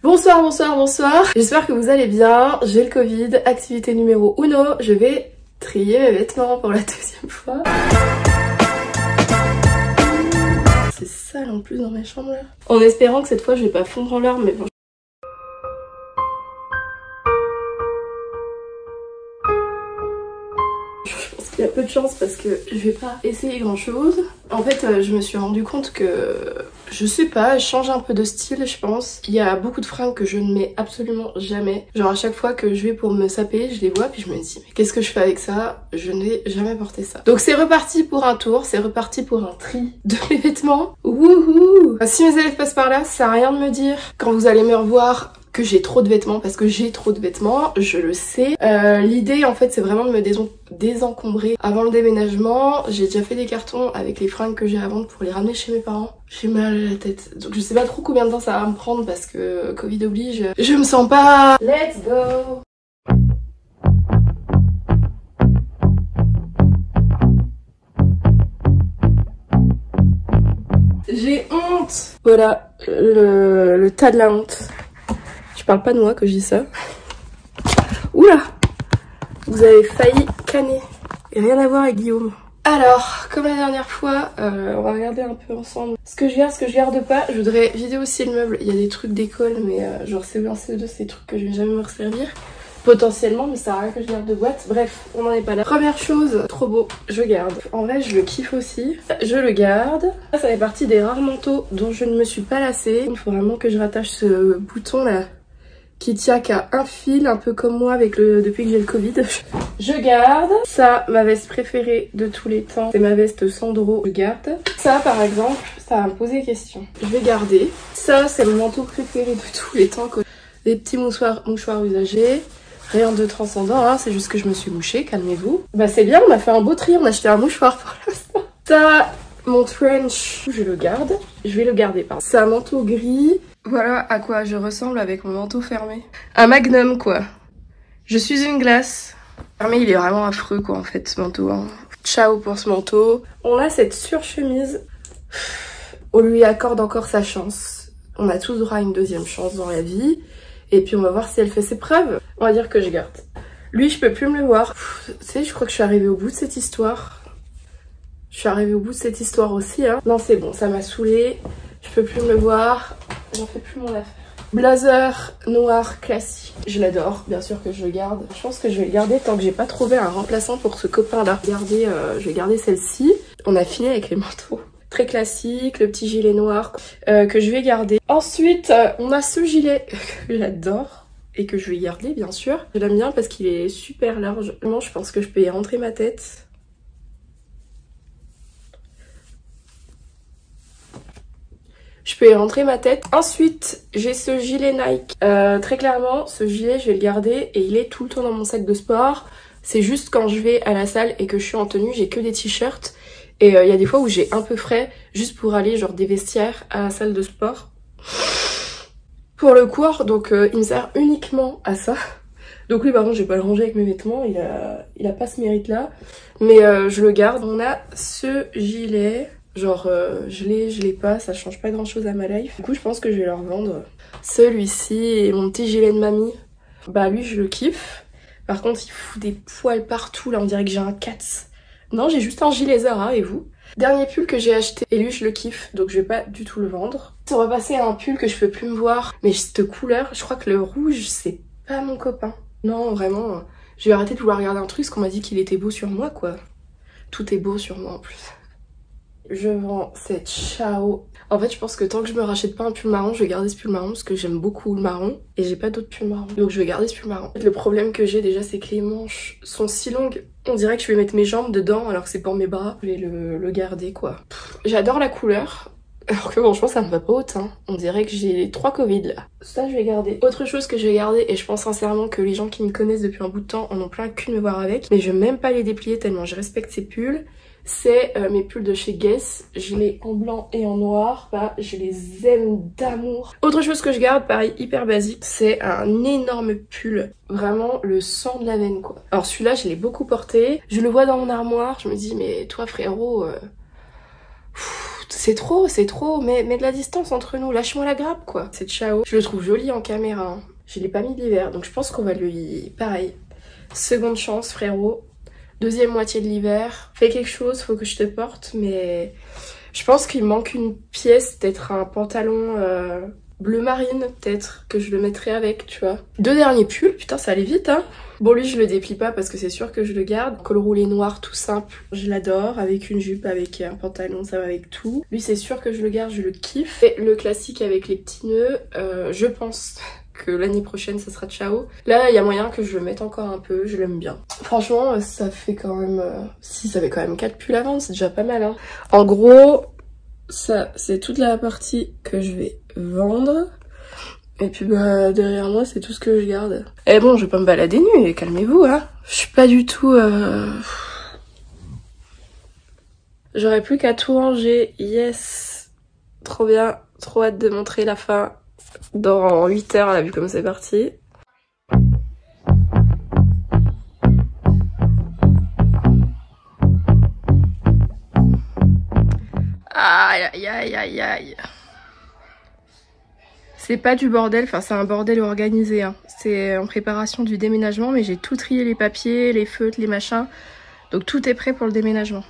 Bonsoir, bonsoir, bonsoir. J'espère que vous allez bien. J'ai le Covid. Activité numéro 1. Je vais trier mes vêtements pour la deuxième fois. C'est sale en plus dans ma chambre là. En espérant que cette fois je vais pas fondre en larmes, mais bon. Il y a peu de chance parce que je vais pas essayer grand chose. En fait, je me suis rendu compte que, je sais pas, je change un peu de style, je pense. Il y a beaucoup de fringues que je ne mets absolument jamais. Genre à chaque fois que je vais pour me saper, je les vois puis je me dis mais qu'est-ce que je fais avec ça? Je n'ai jamais porté ça. Donc c'est reparti pour un tour, c'est reparti pour un tri de mes vêtements. Wouhou! Si mes élèves passent par là, ça sert à rien de me dire quand vous allez me revoir que j'ai trop de vêtements, parce que j'ai trop de vêtements, je le sais. L'idée en fait c'est vraiment de me désencombrer avant le déménagement. J'ai déjà fait des cartons avec les fringues que j'ai à vendre pour les ramener chez mes parents. J'ai mal à la tête, donc je sais pas trop combien de temps ça va me prendre parce que Covid oblige. Je me sens pas... Let's go! J'ai honte! Voilà, le tas de la honte. Je parle pas de moi que je dis ça. Oula! Vous avez failli canner. Et rien à voir avec Guillaume. Alors, comme la dernière fois, on va regarder un peu ensemble ce que je garde, ce que je garde pas. Je voudrais vider aussi le meuble. Il y a des trucs d'école, mais genre CE1, CE2, c'est des trucs que je vais jamais me resservir. Potentiellement, mais ça sert à rien que je garde de boîte. Bref, on n'en est pas là. Première chose, trop beau, je garde. En vrai, je le kiffe aussi. Je le garde. Ça fait partie des rares manteaux dont je ne me suis pas lassée. Il faut vraiment que je rattache ce bouton là qui tient qu'à un fil, un peu comme moi avec depuis que j'ai le Covid. Je garde. Ça, ma veste préférée de tous les temps, c'est ma veste Sandro. Je garde. Ça, par exemple, ça va me poser question. Je vais garder. Ça, c'est mon manteau préféré de tous les temps. Des petits mouchoirs usagés. Rien de transcendant, hein, c'est juste que je me suis mouchée, calmez-vous. Bah c'est bien, on a fait un beau tri, on a acheté un mouchoir pour l'instant. Ça, mon trench, je le garde. Je vais le garder, pardon. C'est un manteau gris. Voilà à quoi je ressemble avec mon manteau fermé. Un magnum, quoi. Je suis une glace. Fermé, il est vraiment affreux, quoi, en fait, ce manteau. Hein. Ciao pour ce manteau. On a cette surchemise. On lui accorde encore sa chance. On a tous droit à une deuxième chance dans la vie. Et puis on va voir si elle fait ses preuves. On va dire que je garde. Lui, je peux plus me le voir. Tu sais, je crois que je suis arrivée au bout de cette histoire. Je suis arrivée au bout de cette histoire aussi. Hein. Non, c'est bon, ça m'a saoulée. Je peux plus me le voir. J'en fais plus mon affaire. Blazer noir classique. Je l'adore, bien sûr que je le garde. Je pense que je vais le garder tant que j'ai pas trouvé un remplaçant pour ce copain-là. Je vais garder celle-ci. On a fini avec les manteaux. Très classique, le petit gilet noir que je vais garder. Ensuite, on a ce gilet que j'adore et que je vais garder bien sûr. Je l'aime bien parce qu'il est super large. Vraiment, je pense que je peux y rentrer ma tête. Je peux y rentrer ma tête. Ensuite, j'ai ce gilet Nike. Très clairement, ce gilet, je vais le garder et il est tout le temps dans mon sac de sport. C'est juste quand je vais à la salle et que je suis en tenue, j'ai que des t-shirts. Et il y a des fois où j'ai un peu frais juste pour aller genre des vestiaires à la salle de sport pour le cours, donc il me sert uniquement à ça. Donc lui par contre je vais pas le ranger avec mes vêtements, il a pas ce mérite là, mais je le garde. On a ce gilet, genre je l'ai pas, ça change pas grand chose à ma life. Du coup je pense que je vais le revendre. Celui-ci est mon petit gilet de mamie, bah lui je le kiffe. Par contre il fout des poils partout là, on dirait que j'ai un Cats. Non, j'ai juste un gilet Zara, et vous? Dernier pull que j'ai acheté, et lui je le kiffe, donc je vais pas du tout le vendre. On va passer à un pull que je peux plus me voir, mais cette couleur, je crois que le rouge, c'est pas mon copain. Non, vraiment, je vais arrêter de vouloir regarder un truc, parce qu'on m'a dit qu'il était beau sur moi, quoi. Tout est beau sur moi, en plus. Je vends cette Ciao. En fait, je pense que tant que je me rachète pas un pull marron, je vais garder ce pull marron parce que j'aime beaucoup le marron et j'ai pas d'autres pulls marron. Donc je vais garder ce pull marron. Le problème que j'ai déjà, c'est que les manches sont si longues. On dirait que je vais mettre mes jambes dedans alors que c'est pour mes bras. Je vais le garder, quoi. J'adore la couleur. Alors que franchement ça me va pas autant. On dirait que j'ai 3 Covid là. Ça je vais garder. Autre chose que je vais garder, et je pense sincèrement que les gens qui me connaissent depuis un bout de temps en ont plein le cul de me voir avec, mais je vais même pas les déplier tellement je respecte ces pulls. C'est mes pulls de chez Guess. Je l'ai en blanc et en noir. Bah, je les aime d'amour. Autre chose que je garde, pareil, hyper basique, c'est un énorme pull. Vraiment le sang de la veine, quoi. Alors celui-là, je l'ai beaucoup porté. Je le vois dans mon armoire. Je me dis, mais toi frérot... C'est trop, mets de la distance entre nous, lâche-moi la grappe quoi. C'est ciao. Je le trouve joli en caméra, hein. Je l'ai pas mis l'hiver, donc je pense qu'on va lui... Pareil, seconde chance frérot, deuxième moitié de l'hiver, fais quelque chose, faut que je te porte, mais je pense qu'il manque une pièce, peut-être un pantalon bleu marine, peut-être, que je le mettrai avec, tu vois. 2 derniers pulls, putain ça allait vite hein. Bon lui je le déplie pas parce que c'est sûr que je le garde. Col roulé noir tout simple, je l'adore, avec une jupe, avec un pantalon, ça va avec tout. Lui c'est sûr que je le garde, je le kiffe. Et le classique avec les petits nœuds, je pense que l'année prochaine ça sera ciao. Là il y a moyen que je le mette encore un peu, je l'aime bien. Franchement ça fait quand même... Si ça fait quand même 4 pulls à vendre, c'est déjà pas mal hein. En gros, ça c'est toute la partie que je vais vendre. Et puis bah derrière moi c'est tout ce que je garde. Et bon je vais pas me balader nue, calmez-vous hein. Je suis pas du tout... J'aurais plus qu'à tout ranger, yes. Trop bien, trop hâte de montrer la fin dans 8 heures là vu comme c'est parti. Aïe aïe aïe aïe aïe. C'est pas du bordel, enfin c'est un bordel organisé hein. C'est en préparation du déménagement mais j'ai tout trié, les papiers, les feutres, les machins. Donc tout est prêt pour le déménagement.